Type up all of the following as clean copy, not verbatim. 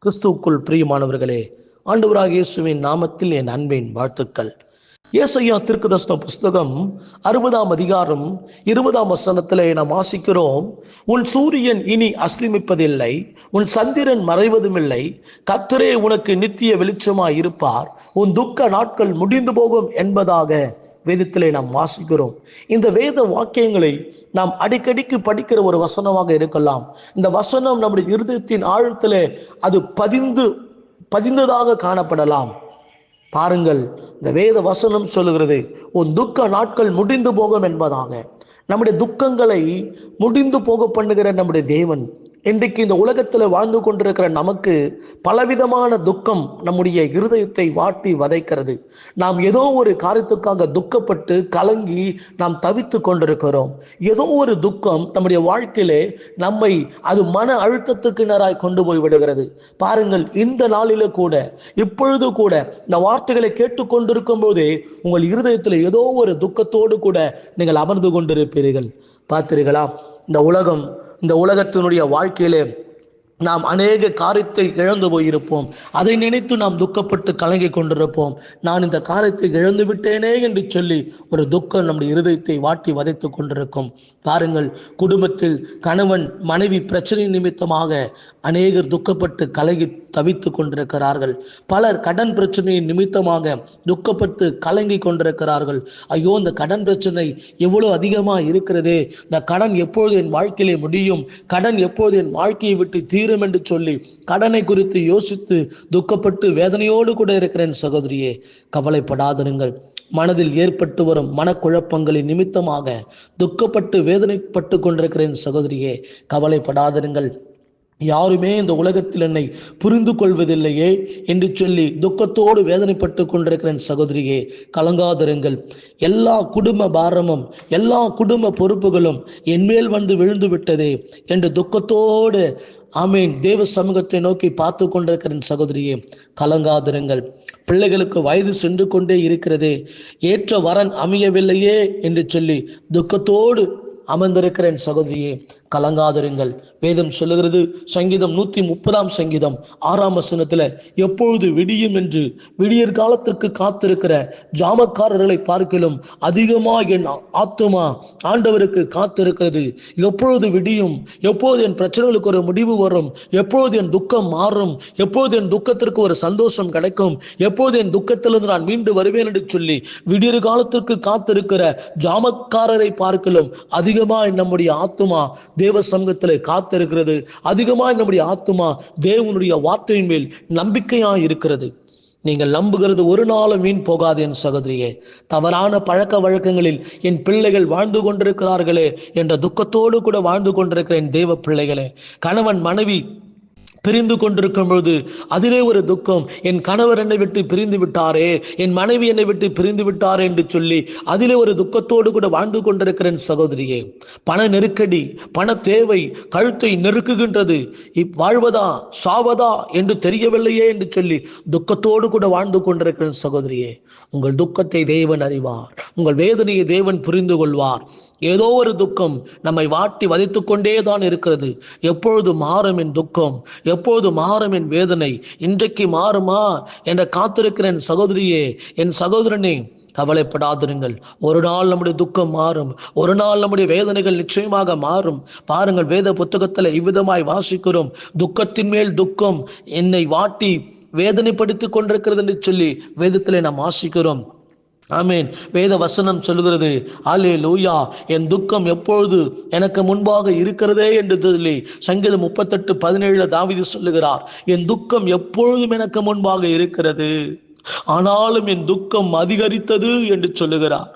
கிறிஸ்துவுக்குள் பிரியமானவர்களே, ஆண்டவராகிய இயேசுவின் நாமத்தில் என் அன்பின் வாழ்த்துக்கள். ஏசாயா தீர்க்கதரிசன புஸ்தகம் 60ஆம் அதிகாரம் 20ஆம் வசனத்திலே நாம் வாசிக்கிறோம். உன் சூரியன் இனி அஸ்தமிப்பதில்லை, உன் சந்திரன் மறைவதுமில்லை. கர்த்தரே உனக்கு நித்திய வெளிச்சமாய் இருப்பார், உன் துக்க நாட்கள் முடிந்து போகும் என்பதாக வேதத்திலே நாம் வாசிக்கிறோம். இந்த வேத வாக்கியங்களை நாம் அடிக்கடிக்கு படிக்கிற ஒரு வசனமாக இருக்கலாம். இந்த வசனம் நம்முடைய இருதயத்தின் ஆழத்திலே அது பதிந்ததாக காணப்படலாம். பாருங்கள், இந்த வேத வசனம் சொல்லுகிறது, உன் துக்க நாட்கள் முடிந்து போகும் என்பதாக. நம்முடைய துக்கங்களை முடிந்து போக பண்ணுகிற நம்முடைய தேவன் இன்றைக்கு இந்த உலகத்தில் வாழ்ந்து கொண்டிருக்கிற நமக்கு பலவிதமான துக்கம் நம்முடைய இருதயத்தை வாட்டி வதைக்கிறது. நாம் ஏதோ ஒரு காரியத்துக்காக துக்கப்பட்டு கலங்கி நாம் தவித்து கொண்டிருக்கிறோம். ஏதோ ஒரு துக்கம் நம்முடைய வாழ்க்கையிலே நம்மை அது மன அழுத்தத்துக்கு நேராய் கொண்டு போய் விடுகிறது. பாருங்கள், இந்த நாளில கூட, இப்பொழுது கூட இந்த வார்த்தைகளை கேட்டுக்கொண்டிருக்கும் போதே உங்கள் இருதயத்தில் ஏதோ ஒரு துக்கத்தோடு கூட நீங்கள் அமர்ந்து கொண்டிருப்பீர்கள். பார்த்தீர்களா? இந்த உலகத்தினுடைய வாழ்க்கையிலே நாம் அநேக காரியத்தை இழந்து போயிருப்போம். அதை நினைத்து நாம் துக்கப்பட்டு கலங்கி கொண்டிருப்போம். நான் இந்த காரியத்தை இழந்து விட்டேனே என்று சொல்லி ஒரு துக்கம் நம்முடைய இருதயத்தை வாட்டி வதைத்து கொண்டிருக்கும். பாருங்கள், குடும்பத்தில் கணவன் மனைவி பிரச்சனை நிமித்தமாக அநேகர் துக்கப்பட்டு கலங்கி தவித்து கொண்டிருக்கிறார்கள். பலர் கடன் பிரச்சனையின் நிமித்தமாக துக்கப்பட்டு கலங்கி கொண்டிருக்கிறார்கள். ஐயோ, இந்த கடன் பிரச்சனை எவ்வளவு அதிகமாக இருக்கிறதே, இந்த கடன் எப்பொழுது என் வாழ்க்கையிலே முடியும், கடன் எப்போது என் வாழ்க்கையை விட்டு தீரும் என்று சொல்லி கடனை குறித்து யோசித்து துக்கப்பட்டு வேதனையோடு கூட இருக்கிறேன். சகோதரியே, கவலைப்படாதிருங்கள். மனதில் ஏற்பட்டு வரும் மனக்குழப்பங்களின் நிமித்தமாக துக்கப்பட்டு வேதனைப்பட்டு கொண்டிருக்கிறேன். சகோதரியே, கவலைப்படாதிருங்கள். யாருமே இந்த உலகத்தில் என்னை புரிந்து கொள்வதில்லையே என்று சொல்லி துக்கத்தோடு வேதனைப்பட்டு கொண்டிருக்கிறேன். சகோதரியே, கலங்காதிருங்கள். எல்லா குடும்ப பாரமும் எல்லா குடும்ப பொறுப்புகளும் என்மேல் வந்து விழுந்து விட்டதே என்று துக்கத்தோடு ஆமீன் தேவ சமூகத்தை நோக்கி பார்த்து கொண்டிருக்கிறேன். சகோதரியே, கலங்காதிருங்கள். பிள்ளைகளுக்கு வயது சென்று கொண்டே இருக்கிறதே, ஏற்ற வரன் அமையவில்லையே என்று சொல்லி துக்கத்தோடு அமர்ந்திருக்கிறேன். சகோதரியே, கலங்காதிருங்கள். வேதம் சொல்லுகிறது, சங்கீதம் 130ஆம் சங்கீதம் 6ஆம் வசனத்துல, எப்பொழுது விடியும் என்று விடியற் காலத்திற்கு காத்திருக்கிற ஜாமக்காரர்களை பார்க்கிலும் அதிகமாக என் ஆத்துமா ஆண்டவருக்கு காத்திருக்கிறது. எப்பொழுது விடியும், எப்போது என் பிரச்சனைகளுக்கு ஒரு முடிவு வரும், எப்பொழுது என் துக்கம் மாறும், எப்போது என் துக்கத்திற்கு ஒரு சந்தோஷம் கிடைக்கும், எப்போது என் துக்கத்திலிருந்து நான் மீண்டு வருவேன் என்று சொல்லி விடியற் காலத்திற்கு காத்திருக்கிற ஜாமக்காரரை பார்க்கிலும் அதிகமாய் நம்முடைய ஆத்துமா தேவ சமூகத்திலே காத்திருக்கிறது. அதிகமாய் நம்முடைய ஆத்துமா தேவனுடைய வார்த்தையின் மேல் நம்பிக்கையாய் இருக்கிறது. நீங்கள் நம்புகிறது ஒரு நாளும் வீண் போகாது. என் சகோதரியே, தவறான பழக்க வழக்கங்களில் என் பிள்ளைகள் வாழ்ந்து கொண்டிருக்கிறார்களே என்ற துக்கத்தோடு கூட வாழ்ந்து கொண்டிருக்கிற என் தேவ பிள்ளைகளே, கணவன் மனைவி பிரிந்து கொண்டிருக்கும் பொழுது அதிலே ஒரு துக்கம், என் கணவர் என்னை விட்டு பிரிந்து விட்டாரே, என் மனைவி என்னை விட்டு பிரிந்து விட்டாரே என்று சொல்லி அதிலே ஒரு துக்கத்தோடு கூட வாழ்ந்து கொண்டிருக்கிறேன். சகோதரியே, பண நெருக்கடி, பண தேவை கழுத்தை நெருக்குகின்றது, வாழ்வதா சாவதா என்று தெரியவில்லையே என்று சொல்லி துக்கத்தோடு கூட வாழ்ந்து கொண்டிருக்கிறேன். சகோதரியே, உங்கள் துக்கத்தை தேவன் அறிவார், உங்கள் வேதனையை தேவன் புரிந்து கொள்வார். ஏதோ ஒரு துக்கம் நம்மை வாட்டி வதைத்து கொண்டே தான் இருக்கிறது. எப்பொழுது மாறும் என் துக்கம், எப்போது மாறும் என் வேதனை, இன்றைக்கு மாறுமா என்ற காத்திருக்கிறேன். சகோதரியே, என் சகோதரனே, கவலைப்படாதிருங்கள். ஒரு நாள் நம்முடைய துக்கம் மாறும், ஒரு நாள் நம்முடைய வேதனைகள் நிச்சயமாக மாறும். பாருங்கள், வேத புத்தகத்தில் இவ்விதமாய் வாசிக்கிறோம், துக்கத்தின் மேல் துக்கம் என்னை வாட்டி வேதனைப்படுத்திக் கொண்டிருக்கிறது என்று சொல்லி வேதத்திலே நாம் வாசிக்கிறோம். ஆமீன். வேத வசனம் சொல்லுகிறது, அல்லேலூயா, என் துக்கம் எப்பொழுது எனக்கு முன்பாக இருக்கிறதே என்று சொல்லி சங்கீதம் 38:17 தாவீது சொல்லுகிறார், என் துக்கம் எப்பொழுதும் எனக்கு முன்பாக இருக்கிறது, ஆனாலும் என் துக்கம் அதிகரித்தது என்று சொல்லுகிறார்.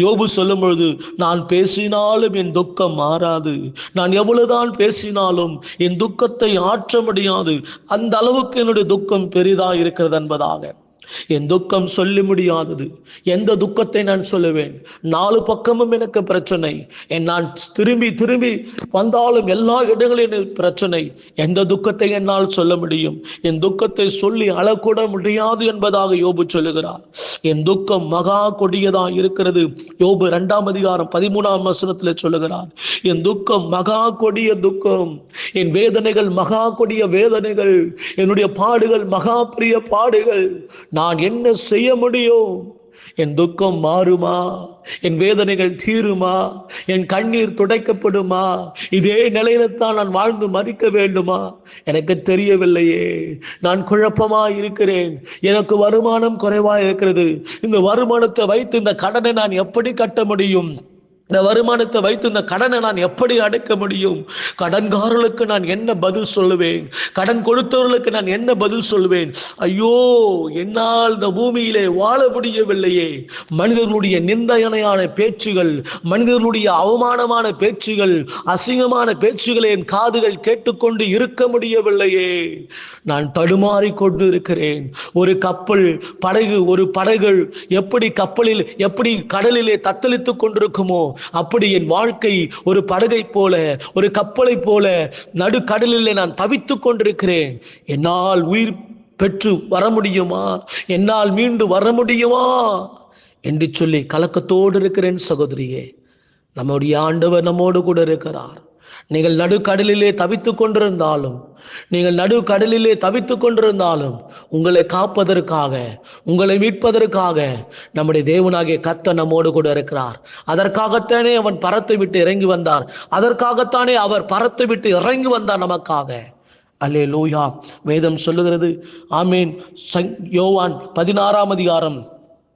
யோபு சொல்லும் பொழுது, நான் பேசினாலும் என் துக்கம் மாறாது, நான் எவ்வளவுதான் பேசினாலும் என் துக்கத்தை ஆற்ற முடியாது, அந்த அளவுக்கு என்னுடைய துக்கம் பெரிதா இருக்கிறது என்பதாக. என் துக்கம் சொல்லி முடியாதது. எந்த துக்கத்தை நான் சொல்லுவேன்? 4 பக்கமும் எனக்கு பிரச்சனை. நான் திரும்பி திரும்பி வந்தாலும் எல்லா இடங்களிலும் பிரச்சனை. எந்த துக்கத்தை என்னால் சொல்ல முடியும்? என் துக்கத்தை சொல்லி அழக்கூட முடியாது என்பதாக யோபு சொல்லுகிறார். என் துக்கம் மகா கொடியதா இருக்கிறது. யோபு 2ஆம் அதிகாரம் 13ஆம் வசனத்தில் சொல்லுகிறார், என் துக்கம் மகா கொடிய துக்கம், என் வேதனைகள் மகா கொடிய வேதனைகள், என்னுடைய பாடுகள் மகா பெரிய பாடுகள். நான் என்ன செய்ய முடியும்? என் துக்கம் மாறுமா? என் வேதனைகள் தீருமா? என் கண்ணீர் துடைக்கப்படுமா? இதே நிலையில தான் நான் வாழ்ந்து மறிக்க வேண்டுமா? எனக்கு தெரியவில்லையே. நான் குழப்பமா இருக்கிறேன். எனக்கு வருமானம் குறைவா இருக்கிறது. இந்த வருமானத்தை வைத்து இந்த கடனை நான் எப்படி கட்ட முடியும்? இந்த வருமானத்தை வைத்து இந்த கடனை நான் எப்படி அடைக்க முடியும்? கடன்காரர்களுக்கு நான் என்ன பதில் சொல்லுவேன்? கடன் கொடுத்தவர்களுக்கு நான் என்ன பதில் சொல்லுவேன்? ஐயோ, என்னால் இந்த பூமியிலே வாழ முடியவில்லையே. மனிதர்களுடைய நிந்தனையான பேச்சுகள், மனிதர்களுடைய அவமானமான பேச்சுகள், அசிங்கமான பேச்சுகளை என் காதுகள் கேட்டுக்கொண்டு இருக்க முடியவில்லையே. நான் தடுமாறி கொண்டு இருக்கிறேன். ஒரு கப்பல் படகு, ஒரு படகு எப்படி கப்பலில் எப்படி கடலிலே தத்தளித்துக் கொண்டிருக்குமோ, அப்படி என் வாழ்க்கை ஒரு படகை போல, ஒரு கப்பலை போல நடுக்கடலிலே நான் தவித்துக் கொண்டிருக்கிறேன். என்னால் உயிர் பெற்று வர முடியுமா? என்னால் மீண்டு வர முடியுமா என்று சொல்லி கலக்கத்தோடு இருக்கிறேன். சகோதரியே, நம்முடைய ஆண்டவர் நம்மோடு கூட இருக்கிறார். நீங்கள் நடுக்கடலிலே தவித்துக் கொண்டிருந்தாலும், நீங்கள் நடுக்கடலிலே தவித்துக் கொண்டிருந்தாலும், உங்களை காப்பதற்காக, உங்களை மீட்பதற்காக நம்முடைய தேவனாகிய கர்த்தர் நம்மோடு கூட இருக்கிறார். அதற்காகத்தானே அவன் பரத்தை விட்டு இறங்கி வந்தார். அதற்காகத்தானே அவர் பரத்தை விட்டு இறங்கி வந்தார் நமக்காக. அல்லேலூயா. வேதம் சொல்லுகிறது. ஆமீன். யோவான் 16ஆம் அதிகாரம்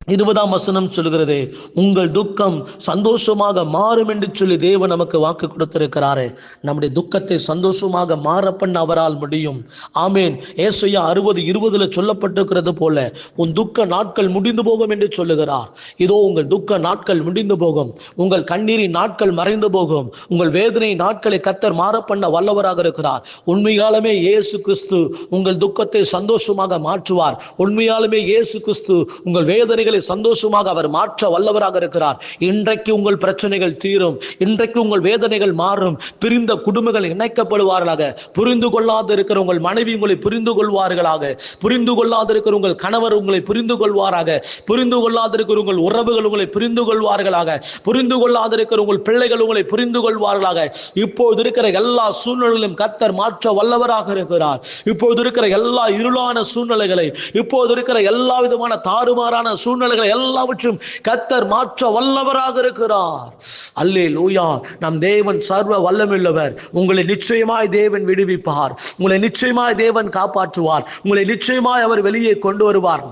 20ஆம் வசனம் சொல்கிறது, உங்கள் துக்கம் சந்தோஷமாக மாறும் என்று சொல்லி தேவன் நமக்கு வாக்கு கொடுத்திருக்கிறாரே. நம்முடைய துக்கத்தை சந்தோஷமாக மாற பண்ண அவரால் முடியும். ஆமேன். ஏசாயா 60:20 சொல்லப்பட்டிருக்கிறது போல, உன் துக்க நாட்கள் முடிந்து போகும் என்று சொல்லுகிறார். இதோ உங்கள் துக்க நாட்கள் முடிந்து போகும். உங்கள் கண்ணீரின் நாட்கள் மறைந்து போகும். உங்கள் வேதனை நாட்களை கர்த்தர் மாற பண்ண வல்லவராக இருக்கிறார். உண்மையாலுமே இயேசு கிறிஸ்து உங்கள் துக்கத்தை சந்தோஷமாக மாற்றுவார். உண்மையாலுமே இயேசு கிறிஸ்து உங்கள் வேதனைகளை சந்தோஷமாக அவர் மாற்ற வல்லவராக இருக்கிறார். இன்றைக்கு உங்கள் பிரச்சனைகள் தீரும். இன்றைக்கு உங்கள் வேதனைகள் மாறும். பிரிந்த குடும்பங்கள் இணைக்கப்படுவார்களாக. புரிந்து கொள்ளாத இருக்கிற உங்கள் மனைவி உங்களை புரிந்து கொள்வார்களாக. புரிந்து கொள்ளாத இருக்கிற உங்கள் கணவர் உங்களை புரிந்து கொள்வாராக. புரிந்து கொள்ளாத இருக்கிற உங்கள் உறவுகள் உங்களை புரிந்து கொள்வார்களாக. புரிந்து கொள்ளாத இருக்கிற உங்கள் பிள்ளைகள் உங்களை புரிந்து கொள்வார்களாக. இப்போது இருக்கிற எல்லா சூழ்நிலைகளும் கர்த்தர் மாற்ற வல்லவராக இருக்கிறார். இப்போது இருக்கிற எல்லா இருளான சூழ்நிலைகளை, இப்போது இருக்கிற எல்லா விதமான தாறுமாறான சூழ்நிலைகளை எல்லாவற்றும் கர்த்தர் மாற்ற வல்லவராக இருக்கிறார். அல்லேலூயா. நம் தேவன் சர்வ வல்லமையுள்ளவர். உங்களை நிச்சயமாய் தேவன் விடுவிப்பார். உங்களை நிச்சயமாய் தேவன் காப்பாற்றுவார். உங்களை நிச்சயமாய் அவர் வெளியே கொண்டு வருவார்.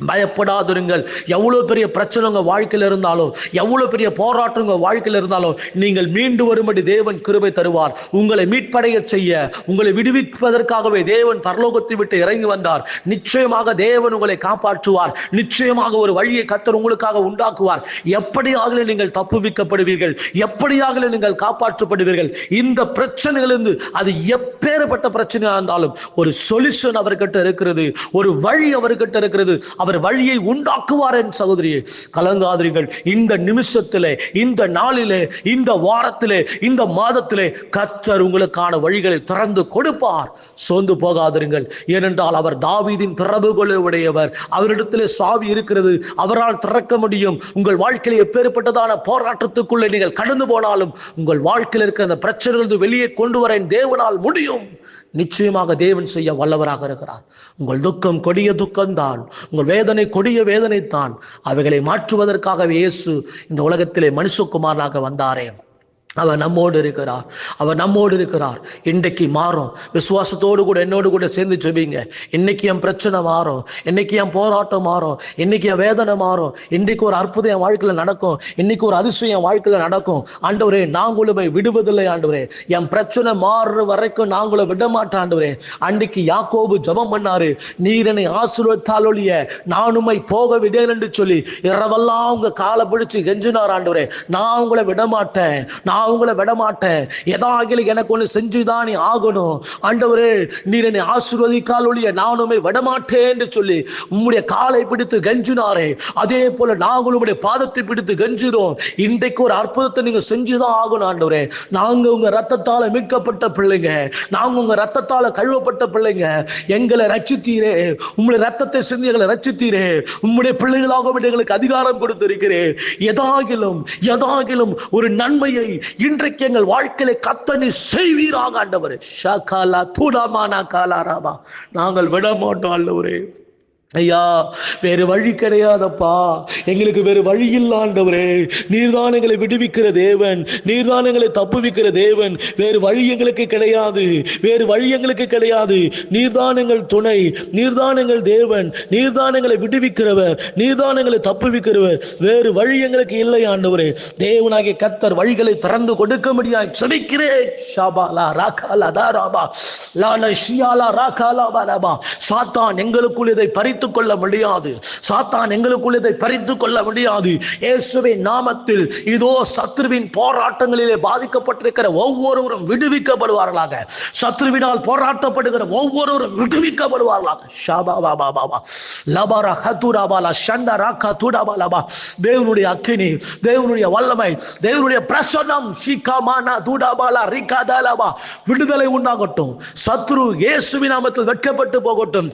பயப்படாதிருங்கள். எவ்வளவு பெரிய பிரச்சனை உங்க வாழ்க்கையில் இருந்தாலும், எவ்வளவு பெரிய போராட்டம் உங்க வாழ்க்கையில் இருந்தாலும், நீங்கள் மீண்டு வரும்படி தேவன் கிருபை தருவார். உங்களை மீட்படைய செய்ய, உங்களை விடுவிப்பதற்காகவே தேவன் பரலோகத்தை விட்டு இறங்கி வந்தார். நிச்சயமாக தேவன் உங்களை காப்பாற்றுவார். நிச்சயமாக ஒரு வழியை கர்த்தர் உங்களுக்காக உண்டாக்குவார். எப்படியாக நீங்கள் தப்புவிக்கப்படுவீர்கள், எப்படியாக நீங்கள் காப்பாற்றப்படுவீர்கள். இந்த பிரச்சனைகளிலிருந்து, அது எப்பேற்பட்ட பிரச்சனையாக இருந்தாலும், ஒரு சொல்யூஷன் அவர்கிட்ட இருக்கிறது. ஒரு வழி அவர்கிட்ட இருக்கிறது. அவர் வழியை உண்டாக்குவார். என் சகோதரியே, கலங்காதீர்கள். இந்த நிமிஷத்திலே, இந்த நாளிலே, இந்த வாரத்திலே, இந்த மாதத்திலே கர்த்தர் உங்களுக்கான வழிகளை திறந்து கொடுப்பார். சோர்ந்து போகாதீர்கள். ஏனென்றால் அவர் தாவீதின் திறவுகோலை உடையவர். அவரிடத்திலே சாவி இருக்கிறது. அவரால் திறக்க முடியும். உங்கள் வாழ்க்கையில் எப்பேற்பட்டதான போராட்டத்துக்குள்ளே நீங்கள் கடந்து போனாலும், உங்கள் வாழ்க்கையில் இருக்கிற அந்த பிரச்சனைகள் வெளியே கொண்டு வர தேவனால் முடியும். நிச்சயமாக தேவன் செய்ய வல்லவராக இருக்கிறார். உங்கள் துக்கம் கொடிய துக்கம்தான். உங்கள் வேதனை கொடிய வேதனை தான். அவைகளை மாற்றுவதற்காக இயேசு இந்த உலகத்திலே மனுஷகுமாரனாக வந்தாரே. அவர் நம்மோடு இருக்கிறார். அவர் நம்மோடு இருக்கிறார். இன்றைக்கு மாறும். விசுவாசத்தோடு கூட என்னோடு கூட சேர்ந்து ஜெபிங்க. இன்னைக்கு என் பிரச்சனை மாறும். இன்னைக்கு என் போராட்டம் மாறும். இன்னைக்கு என் வேதனை மாறும். இன்னைக்கு ஒரு அற்புதம் என் வாழ்க்கையில் நடக்கும். இன்னைக்கு ஒரு அதிசயம் என் வாழ்க்கையில் நடக்கும். ஆண்டவரே, நாங்களுமே விடுவதில்லை. ஆண்டவரே, என் பிரச்சனை மாறுற வரைக்கும் நாங்கள விட மாட்டேன். ஆண்டவரே, அன்றைக்கு யாக்கோபு ஜெபம் பண்ணாரு, நீர் என்னை ஆசீர்வதித்தால் ஒழிய நான் உம்மை போக விடேன் என்று சொல்லி இரவெல்லாம் உங்க காலை பிடிச்சு கெஞ்சினார். ஆண்டவரே, நான் உங்களை விட மாட்டேன். நான் நான் உங்களை விடமாட்டேன், ஏதாகிலும் எனக்கு ஒன்று செஞ்சுதான் நீ ஆகணும். ஆண்டவரே, நீர் என்னை ஆசீர்வதிக்கால் ஒழிய நானுமே விடமாட்டேன் என்று சொல்லி உம்முடைய காலை பிடித்து கெஞ்சினாரே, அதே போல நாங்கள் உங்களுடைய பாதத்தை பிடித்து கெஞ்சுறோம். இன்றைக்கு ஒரு அற்புதத்தை நீங்க செஞ்சுதான் ஆகணும் ஆண்டவரே. நாங்க உங்க ரத்தத்தால மீட்கப்பட்ட பிள்ளைங்க, நாங்க உங்க ரத்தத்தால கழுவப்பட்ட பிள்ளைங்க. எங்களை ரட்சித்தீரே, உங்களுடைய ரத்தத்தை சிந்தி எங்களை ரட்சித்தீரே, உம்முடைய பிள்ளைகளாக எங்களுக்கு அதிகாரம் கொடுத்திருக்கிறேன். ஏதாகிலும் ஒரு நன்மையை இன்றைக்கு எங்கள் வாழ்க்கையில கத்தனை செய்வீராக ஆண்டவரே. ஷகாலா தூடாமானா காலாராபா, நாங்கள் விட மாட்டோம் ஆண்டவரே. ஐயா, வேறு வழி கிடையாதப்பா, எங்களுக்கு வேறு வழி இல்லை ஆண்டவரே. நீர்தான் எங்களை விடுவிக்கிற தேவன், நீர்தான் எங்களை தப்புவிக்கிற தேவன். வேறு வழி எங்களுக்கு கிடையாது, வேறு வழி எங்களுக்கு கிடையாது. நீர்தான் எங்கள் துணை, நீர்தான் எங்கள் தேவன், நீர்தான் எங்களை விடுவிக்கிறவர், நீர்தான் எங்களை தப்புவிக்கிறவர். வேறு வழி எங்களுக்கு இல்லை ஆண்டவரே. தேவனாகிய கர்த்தர் வழிகளை திறந்து கொடுக்க முடியாது செபிக்கிறேன். ஷாபாலா ராகாலா தாராபா லால ஷியாலா ராகாலா பாலாபா. சாத்தான் எங்களுக்குள் இதை பறித்து கொள்ள முடியாது, சாத்தான் எங்களுக்குள் இதை பறித்து கொள்ள முடியாது. இயேசுவின் நாமத்தில் இதோ சத்ருவின் போராட்டங்களிலே பாதிக்கப்பட்டிருக்கிற ஒவ்வொருவரும் விடுவிக்கப்படுவார்களாக. சத்ருவினால் போராட்டப்படுகிற ஒவ்வொருவரும் விடுவிக்கப்படுவார்களாக. ஷாபாபா பாபா லபாரா ஹதுராபாலா ஷந்தரா கதுடாபாலபா. தேவனுடைய அக்கினி, தேவனுடைய வல்லமை, தேவனுடைய பிரசன்னம் ஷிகாமானா துடாபாலா ரிகாதாலபா விடுதலை உண்டாகட்டும். சத்ரு இயேசுவின் நாமத்தில் வெட்கப்பட்டு போகட்டும்.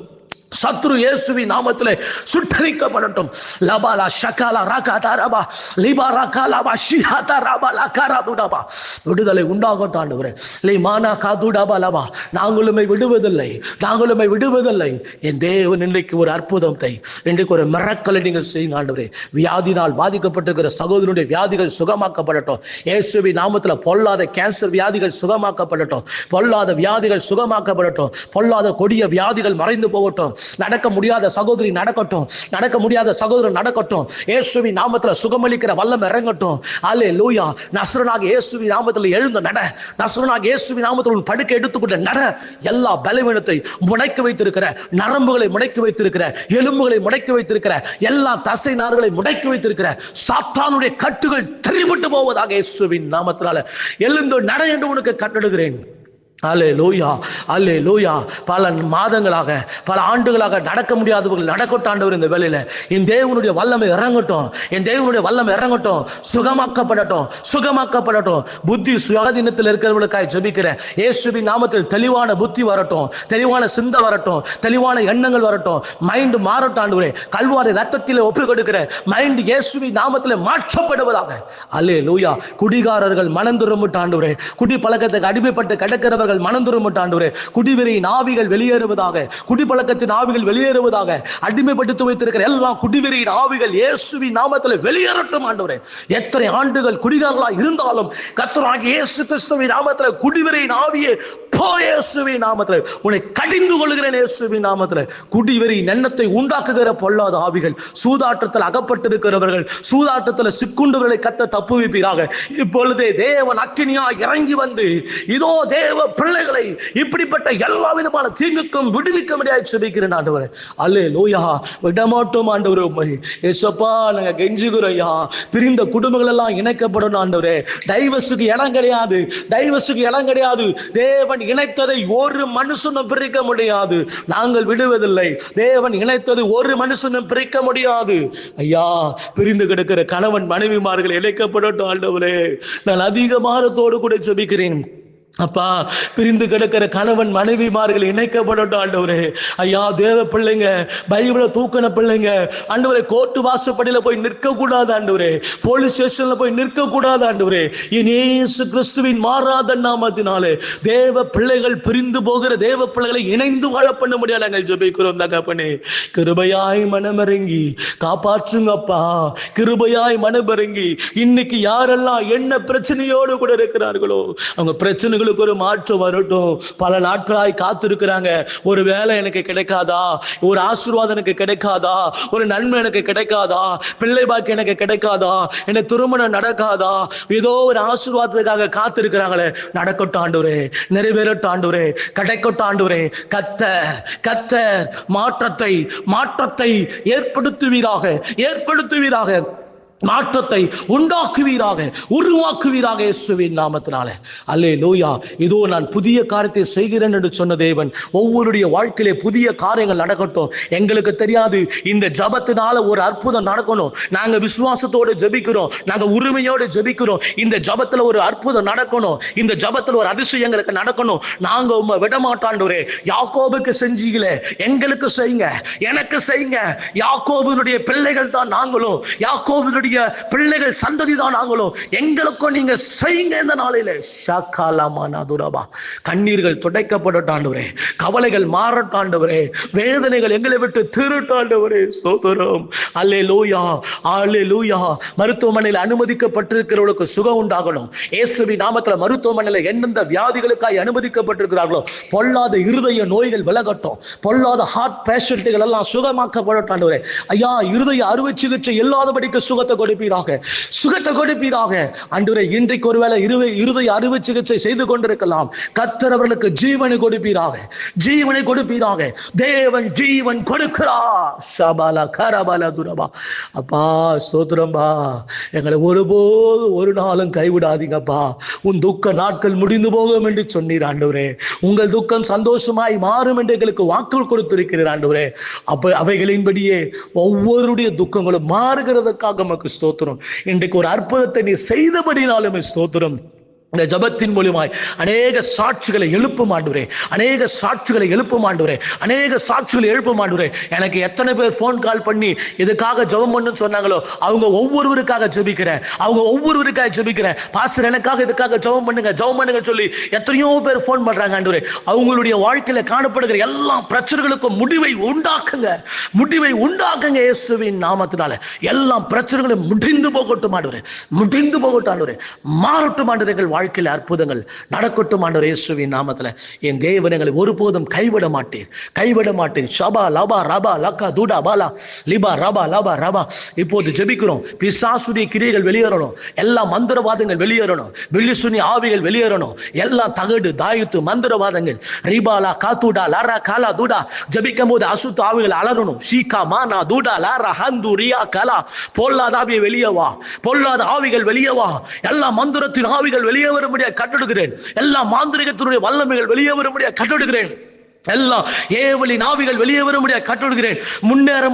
சத்ரு இயேசுவின் நாமத்திலே சுட்டரிக்கப்படட்டும். லபாலா ஷகாலா ராகாதாரபா லிபாரா காலாபா ஷிஹாதாரபா லகாராதுடபா விடுதலை உண்டாகட்டும் ஆண்டவரே. லிமானா காதுடபலபா நாங்களுமே விடுவதில்லை, நாங்களுமே விடுவதில்லை. என் தேவன் இன்றைக்கு ஒரு அற்புதத்தை, இன்றைக்கு ஒரு மிரக்கலை நீங்கள் செய்யுங்க ஆண்டவரே. வியாதினால் பாதிக்கப்பட்டிருக்கிற சகோதரனுடைய வியாதிகள் சுகமாக்கப்படட்டும். இயேசுவின் நாமத்தில் பொல்லாத கேன்சர் வியாதிகள் சுகமாக்கப்படட்டும், பொல்லாத வியாதிகள் சுகமாக்கப்படட்டும், பொல்லாத கொடிய வியாதிகள் மறைந்து போகட்டும். நடக்க முடியாத சகோதரி நடக்கட்டும், நடக்க முடியாத சகோதரன் நடக்கட்டும். இயேசுவின் நாமத்தில் சுகமளிக்கிற வல்லமை இறங்கட்டும். அல்லேலூயா. நசரனாகிய இயேசுவின் நாமத்தில் எழுந்து நட, நசரனாகிய இயேசுவின் நாமத்தில் உன் படுக்கை எடுத்துக்கொண்டு நட. எல்லா பலவீனத்தை முடக்கி வைத்திருக்கிற, நரம்புகளை முடக்கி வைத்திருக்கிற, எலும்புகளை முடக்கி வைத்திருக்கிற, எல்லா தசை நார்களை முடக்கி வைத்திருக்கிற சாத்தானுடைய கட்டுகள் தெரிவிட்டு போவதாக இயேசுவின் நாமத்தினால எழுந்து நட என்று உனக்கு கட்டளையிடுகிறேன். அல்லேலூயா, அல்லேலூயா. பல மாதங்களாக, பல ஆண்டுகளாக நடக்க முடியாதவர்கள் நடக்கட்டும் ஆண்டவர். இந்த வேளையில என் தேவனுடைய வல்லமை இறங்கட்டும், என் தேவனுடைய வல்லமை இறங்கட்டும். சுகமாக்கப்படட்டும், சுகமாக்கப்படட்டும். புத்தி சுயாதீனத்தில் இருக்கிறவர்களுக்காக ஜெபிக்கிறேன். இயேசுவின் நாமத்தில் தெளிவான புத்தி வரட்டும், தெளிவான சிந்தை வரட்டும், தெளிவான எண்ணங்கள் வரட்டும். மைண்ட் மாறட்டும் ஆண்டவரே. கல்வாரி ரத்தத்தில் ஒப்பு கொடுக்கிற மைண்ட் இயேசுவின் நாமத்தில் மாற்றப்படுவதாக. அல்லேலூயா. குடிகாரர்கள் மனம் திரும்பட்டும் ஆண்டவரே. குடி பழக்கத்துக்கு அடிமைப்பட்டு கிடக்கிறவர்கள் மனம் திரும்பட்டும் ஆண்டவரே. குடிவெறியின் ஆவிகள் வெளியேறுவதாக, குடிப்பழக்கத்தின் ஆவிகள் வெளியேறுவதாக. அடிமைப்படுத்தி வைத்திருக்கிற எல்லா குடிவெறியின் ஆவிகள் இயேசுவின் நாமத்தில் வெளியேறட்டும் ஆண்டவரே. எத்தனை ஆண்டுகள் குடிகாரர்களாக இருந்தாலும் கர்த்தராகிய இயேசு கிறிஸ்துவின் நாமத்தில் குடிவெறியின் ஆவியே போ இயேசுவின் நாமத்தில். உன்னை கடிந்து கொள்கிறேன் இயேசுவின் நாமத்தில். குடிவெறி எண்ணத்தை உண்டாக்குகிற பொல்லாத ஆவிகள், சூதாட்டத்தில் அகப்பட்டிருக்கிறவர்கள், சூதாட்டத்தில் சிக்குண்டவர்களை கத்த தப்புவிப்பீராக. இப்பொழுதே தேவன் அக்கினியா இறங்கி வந்து இதோ தேவ பிள்ளைகளை இப்படிப்பட்ட எல்லா விதமான தீங்குக்கும் விடுவிக்க முடியாது சொல்லிக்கிறேன் ஆண்டவரே. அல்லேலூயா. விடமாட்டோம் ஆண்டவரே. உம்மை ஏசப்பா நாங்க கெஞ்சுகிறோம் ஐயா. பிரிந்த குடும்பங்கள் எல்லாம் இணைக்கப்படணும் ஆண்டவரே. டைவர்ஸுக்கு இடம் கிடையாது, டைவர்ஸுக்கு இடம் கிடையாது. தேவன் இணைத்ததை ஒரு மனுஷனும் பிரிக்க முடியாது. நாங்கள் விடுவதில்லை. தேவன் இணைத்தது ஒரு மனுஷனும் பிரிக்க முடியாது. ஐயா, பிரிந்து கிடக்கிற கணவன் மனைவிமார்கள் இணைக்கப்படட்டும் ஆண்டவரே. நான் அதிகமானத்தோடு கூட ஜெபிக்கிறேன். அப்பா, பிரிந்து கிடக்கிற கணவன் மனைவிமார்கள் இணைக்கப்படட்டும் ஆண்டவரே. ஐயா, தேவ பிள்ளைங்க, பைபிளை தூக்கின பிள்ளைங்க ஆண்டவரே, கோர்ட்டு வாசப்படியில போய் நிற்க கூடாது ஆண்டவரே, போலீஸ் ஸ்டேஷன்ல போய் நிற்க கூடாது ஆண்டவரே. இயேசு கிறிஸ்துவின் மாறாத நாமத்தினாலே தேவ பிள்ளைகள், பிரிந்து போகிற தேவ பிள்ளைகளை இணைந்து வாழ பண்ண முடியாது நாங்கள் ஜெபிக்கிறோம் தகப்பனே. கிருபையாய் மனமிறங்கி காப்பாற்றுங்கப்பா, கிருபையாய் மனமிறங்கி. இன்னைக்கு யாரெல்லாம் என்ன பிரச்சனையோடு கூட இருக்கிறார்களோ அவங்க பிரச்சனைகள் ஒரு மாற்றம் வரட்டும். பல நாட்களாய் காத்திருக்கிறாங்க. ஒரு வேலை எனக்கு கிடைக்காதா, ஒரு ஆசீர்வாதம் எனக்கு கிடைக்காதா, ஒரு நன்மை எனக்கு கிடைக்காதா, பிள்ளை பாக்கி எனக்கு கிடைக்காதா, எனக்கு திருமணம் நடக்காதா, ஏதோ ஒரு ஆசீர்வாதத்துக்காக காத்திருக்கிறாங்களே. நடக்கட்டும் ஆண்டவரே, நிறைவேறட்டும் ஆண்டவரே, கிடைக்கட்டும் ஆண்டவரே. கர்த்தர் மாற்றத்தை ஏற்படுத்துவீராக, ஏற்படுத்துவீராக. மாற்றத்தை உண்டாக்குவீராக, உருவாக்குவீராக இயேசுவின் நாமத்தினாலே. அல்லேலூயா. இதோ நான் புதிய காரியத்தை செய்கிறேன் என்று சொன்ன தேவன் ஒவ்வொருடைய வாழ்க்கையிலே புதிய காரியங்கள் நடக்கட்டும். எங்களுக்கு தெரியாது, இந்த ஜபத்தினால ஒரு அற்புதம் நடக்கணும். நாங்க விசுவாசத்தோடு ஜெபிக்கிறோம், நாங்க உரிமையோடு ஜெபிக்கிறோம். இந்த ஜபத்துல ஒரு அற்புதம் நடக்கணும், இந்த ஜபத்துல ஒரு அதிசயம் எங்களுக்கு நடக்கணும். நாங்க உம்மை விடமாட்டாண்டவரே. யாக்கோபுக்கு செஞ்சீங்களே, எங்களுக்கு செய்யுங்க, எனக்கு செய்யுங்க. யாக்கோபுடைய பிள்ளைகள் தான் நாங்களும், யாக்கோபுடைய பிள்ளைகள் சந்ததி தான் நாங்களும். எங்களுக்கும் நீங்க செய்யுங்க இந்த நாளிலே. கண்ணீர்கள் துடைக்கப்படட்டாண்டவரே, கவலைகள் மாறட்டாண்டவரே, வேதனைகள் எங்களை விட்டு திருட்டாண்டவரே. சோதரம். அல்லேலூயா, அல்லேலூயா. மருத்துவமனையில் அனுமதிக்கப்பட்டிருக்கிறவர்களுக்கு சுகம் உண்டாகணும். இயேசுவின் நாமத்தில் மருத்துவமனையில் எந்தெந்த வியாதிகளுக்காய் அனுமதிக்கப்பட்டிருக்கிறார்களோ பொல்லாத இருதய நோய்கள் விலகட்டும், பொல்லாத ஹார்ட் பேஷண்ட்டுகள் எல்லாம் சுகமாக்கப்படட்டாண்டவரே. ஐயா, இருதய அறுவை சிகிச்சை இல்லாதபடிக்கு சுகத்தை கொடுப்பீராக, சுகத்தை கொடுப்பீராக. ஆண்டவரே, இன்றைக்கு ஒருவேளை இருதய அறுவை சிகிச்சை செய்து கொண்டிருக்கலாம். கர்த்தர் அவர்களுக்கு ஜீவனை கொடுப்பீராக, ஜீவனை கொடுப்பீராக. தேவன் ஜீவன் கொடுக்கிறார். ஷபாலா கரபாலா துரபா. அப்பா சோத்திரம்பா, எங்களை ஒருபோது ஒரு நாளும் கைவிடாதீங்கப்பா. உன் துக்க நாட்கள் முடிந்து போகும் என்று சொன்னீர் ஆண்டவரே. உங்கள் துக்கம் சந்தோஷமாய் மாறும் என்று எங்களுக்கு வாக்கு கொடுத்திருக்கிறீர் ஆண்டவரே. அப்ப அவைகளின்படியே ஒவ்வொருடைய துக்கங்களும் மாறுகிறதுக்காக நமக்கு ஸ்தோத்திரம். இன்றைக்கு ஒரு அற்புதத்தை நீ செய்தபடினாலுமே ஸ்தோத்திரம். இந்த ஜபத்தின் மூலமாய் அநேக சாட்சிகளை எழுப்பும் ஆண்டவரே, அநேக சாட்சிகளை எழுப்பும் ஆண்டவரே, அநேக சாட்சிகளை எழுப்பும் ஆண்டவரே. எனக்கு எத்தனை பேர் ஃபோன் கால் பண்ணி இதுக்காக ஜெபம் பண்ணணும்னு சொன்னாங்களோ அவங்க ஒவ்வொருவருக்காக ஜெபிக்கிறேன், அவங்க ஒவ்வொருவருக்காக ஜெபிக்கிறேன். பாஸ்டர் எனக்காக இதுக்காக ஜெபம் பண்ணுங்க, ஜெபம் பண்ணுங்க சொல்லி எத்தனையோ பேர் ஃபோன் பண்றாங்க ஆண்டவரே. அவங்களுடைய வாழ்க்கையில காணப்படுகிற எல்லா பிரச்சனைகளுக்கும் முடிவை உண்டாக்குங்க, முடிவை உண்டாக்குங்க இயேசுவின் நாமத்தினால. எல்லா பிரச்சனைகளும் முடிந்து போகட்டும் ஆண்டவரே, முடிந்து போகட்டும் ஆண்டவரே, மாறட்டும் ஆண்டவரே. வாழ்க்கையில் அற்புதங்கள் நடக்கட்டும் ஆண்டவரே இயேசுவின் நாமத்தில். என் தேவன் எங்களை ஒருபோதும் கைவிட மாட்டேன், கைவிட மாட்டேன். ஷபா லபா ரபா லக்கா தூடா பாலா லிபா ரபா லபா ரபா. இப்போது ஜெபிக்கிறோம். பிசாசுடைய கிரியைகள் வெளியேறணும், எல்லா மந்திரவாதங்கள் வெளியேறணும், வில்லிசுனி ஆவிகள் வெளியேறணும், எல்லா தகடு தாயத்து மந்திரவாதங்கள் ரிபாலா காத்துடா லாரா காலா தூடா. ஜெபிக்கும் போது அசுத்த ஆவிகள் அலறணும். ஷீகா மானா தூடா லாரா ஹந்து ரியா கலா. பொல்லாத ஆவியை வெளியே வா, பொல்லாத ஆவிகள் வெளியே வா. எல்லா மந்திரத்தின் ஆவிகள் வெளியே வரும்படியாக கட்டடுகிறேன். எல்லா மாந்திரிகத்தினுடைய வல்லமைகள் வெளியே வரும்படியாக கட்டடுகிறேன். எல்லாம் ஏவலின் ஆவிகள் வெளியே வரும்படியாக கட்டடுகிறேன். முன்னேற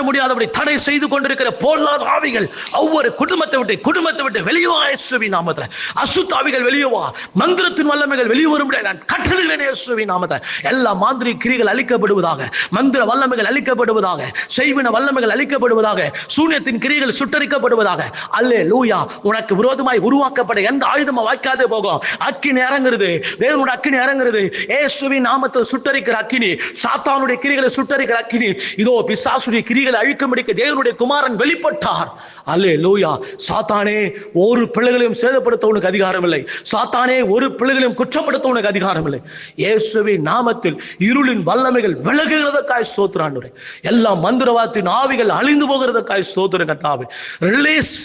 முடியாதபடி தடை செய்து கொண்டிருக்கிற பொல்லாத ஆவிகள் ஒவ்வொரு குடும்பத்தை விட்டு வெளியே வா இயேசுவின் நாமத்தில். அசுத்த ஆவிகள் வெளியே வா, மந்திரத்தின் வல்லமைகள் வெளியே வரும்படியாக நான் கட்டளையிடுகிறேன் இயேசுவின் நாமத்தில். எல்லா மாந்திரிக கிரிகள் அழிக்கப்படுவதாக, மந்திர வல்லமைகள் அழிக்கப்படுவதாக, செய்வின வல்லமைகள் அழிக்கப்படுவதாக, சூனியத்தின் கிரிகள் சுட்டரிக்கப்படுவதாக. அல்லேலூயா. உனக்கு விரோதமாய் உருவாக்கப்பட எந்த ஆயுதமும் வாய்க்காதே போகும். அக்கினி இறங்குறது, தேவனுடைய அக்கினி இறங்குறது. இயேசுவின் நாமத்தில் சுட்டரிக்கிற அக்கினி, சாத்தானுடைய கிரிகளை சுட்டரிக்கிற அக்கினி. இதோ பிசாசுடைய கிரிகளை அழிக்கும்படிக்கு தேவனுடைய குமாரன் வெளிப்பட்டார். அல்லேலூயா. சாத்தானே, ஒரு பிள்ளைகளையும் சேதப்படுத்த உனக்கு அதிகாரம் இல்லை. சாத்தானே, ஒரு பிள்ளைகளையும் குற்றப்படுத்த உனக்கு அதிகாரம் இல்லை. இயேசுவின் நாமத்தில் இருளின் வல்லமைகள் விலகுகிறதற்காய் ஸ்தோத்திரம் ஆண்டவரே. எல்லா மந்திரவாதத்தின் ஆவிகள் அழிந்து போகிறதற்காய் ஸ்தோத்திரம் கர்த்தாவே. ரிலீஸ்,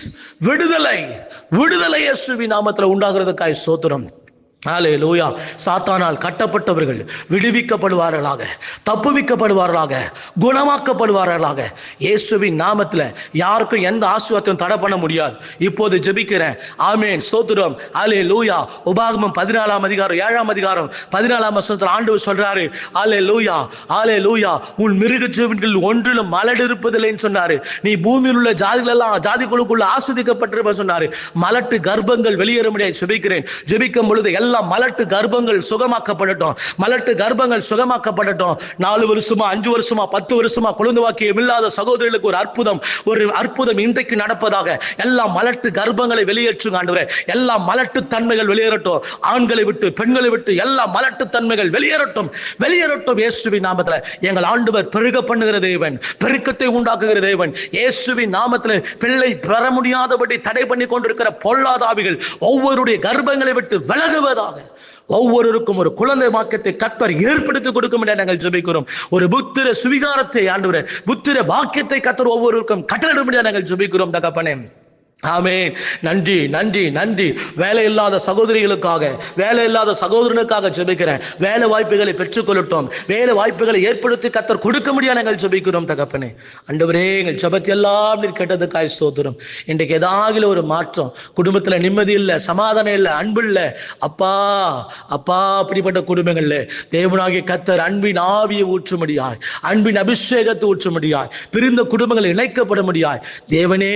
விடுதலை, விடுதலை இயேசுவின் நாமத்தில் உண்டாகிறதற்காய் ஸ்தோத்திரம். ஹல்லேலூயா. சாத்தானால் கட்டப்பட்டவர்கள் விடுவிக்கப்படுவார்களாக, தப்புவிக்கப்படுவார்களாக, குணமாக்கப்படுவார்களாக. இயேசுவின் நாமத்தில் யாருக்கும் எந்த ஆசீர்வாதத்தையும் தடை பண்ண முடியாது. இப்போது ஜெபிக்கிறேன். ஆமென். ஸ்தோத்திரம். ஹல்லேலூயா. உபாகமம் 14 அதிகாரம் 7 அதிகாரம் 14 வசனத்தில் ஆண்டவர் சொல்றாரு, ஹல்லேலூயா, ஹல்லேலூயா, உன் மிருக ஜீவன்கள் ஒன்றிலும் மலடு இருப்பதில்லைன்னு சொன்னாரு. நீ பூமியில் உள்ள ஜாதிகள் எல்லாம் ஜாதிகளுக்குள்ள ஆஸ்வதிக்கப்பட்டிருப்ப சொன்னாரு. மலட்டு கர்ப்பங்கள் வெளியேற முடியாது. ஜெபிக்கும் பொழுது எல்லா மலட்டு கர்ப்பங்கள் சுகமாக்கப்படட்டும், மலட்டு கர்ப்பங்கள் சுகமாக்கப்படட்டும். 4 வருஷமா 5 வருஷமா 10 வருஷமா குழந்தை வாக்கியம் இல்லாத சகோதரிகளுக்கு ஒரு அற்புதம் இன்றைக்கு நடப்பதாக. எல்லா மலட்டு கர்ப்பங்களை வெளியேற்றுங்க ஆண்டவரே. எல்லா மலட்டு தன்மைகள் வெளியேறட்டும். ஆண்களை விட்டு பெண்களை விட்டு எல்லா மலட்டு தன்மைகள் வெளியேறட்டும், வெளியேறட்டும் இயேசுவின் நாமத்தில். எங்கள் ஆண்டவர் பெருக பண்ணுகிற தேவன், பெருக்கத்தை உண்டாக்குகிற தேவன். இயேசுவின் நாமத்தில் பிள்ளை பெற முடியாதபடி தடை பண்ணி கொண்டிருக்கிற பொல்லாதாவிகள் ஒவ்வொருடைய கர்ப்பங்களை விட்டு விலகுவதாக. ஒவ்வொருவருக்கும் ஒரு குழந்தை பாக்கியத்தை கர்த்தர் ஏற்படுத்தி கொடுக்கும் என நாங்கள் ஜெபிக்கிறோம். ஒரு புத்திர சுவிகாரத்தை ஆண்டவரே, புத்திர பாக்கியத்தை கர்த்தர் ஒவ்வொருவருக்கும் கட்டளையிடும் என நாங்கள் ஜெபிக்கிறோம் தகப்பனே. ஆமென். நன்றி, நன்றி, நன்றி. வேலை இல்லாத சகோதரிகளுக்காக, வேலை இல்லாத சகோதரனுக்காக ஜெபிக்கிறேன். வேலை வாய்ப்புகளை பெற்றுக்கொள்ளட்டும். வேலை வாய்ப்புகளை ஏற்படுத்தி கர்த்தர் கொடுக்க முடியாது நாங்கள் ஜெபிக்கிறோம் தகப்பனே. ஆண்டவரே, எங்கள் ஜெபத்தை எல்லாம் நீர் கேட்டதுக்காய் ஸ்தோத்திரம். இன்றைக்கு ஏதாவது ஒரு மாற்றம், குடும்பத்தில் நிம்மதி இல்லை, சமாதானம் இல்லை, அன்பு இல்லை, அப்பா அப்பா, அப்படிப்பட்ட குடும்பங்கள்ல தேவனாகிய கர்த்தர் அன்பின் ஆவியை ஊற்றும்படியாய், அன்பின் அபிஷேகத்தை ஊற்றும்படியாய், பிரிந்த குடும்பங்கள் இணைக்கப்பட முடியாய் தேவனே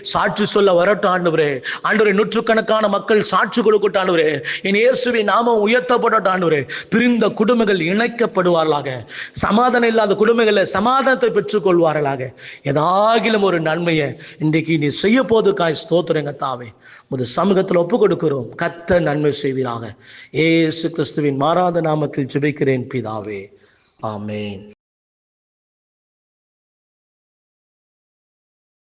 சாட்சி சொல்ல வரட்டும் ஆண்டவரே. ஆண்டவரே, நூற்றுக்கணக்கான மக்கள் சாட்சி கொடுக்கட்டும் ஆண்டவரே. என் இயேசுவின் நாமம் உயர்த்தப்படட்டும் ஆண்டவரே. பிரிந்த குடும்பங்கள் இணைக்கப்படுவார்களாக. சமாதானம் இல்லாத குடும்பங்களில் சமாதானத்தை பெற்றுக் கொள்வார்களாக. ஏதாகிலும் ஒரு நன்மையை இன்றைக்கு நீ செய்ய போதுக்காய் ஸ்தோத்திரங்க தாவே. முது சமூகத்தில் ஒப்பு கொடுக்கிறோம். கர்த்தர் நன்மை செய்வீராக. இயேசு கிறிஸ்துவின் மாறாத நாமத்தில் ஜெபிக்கிறேன் பிதாவே. ஆமென்.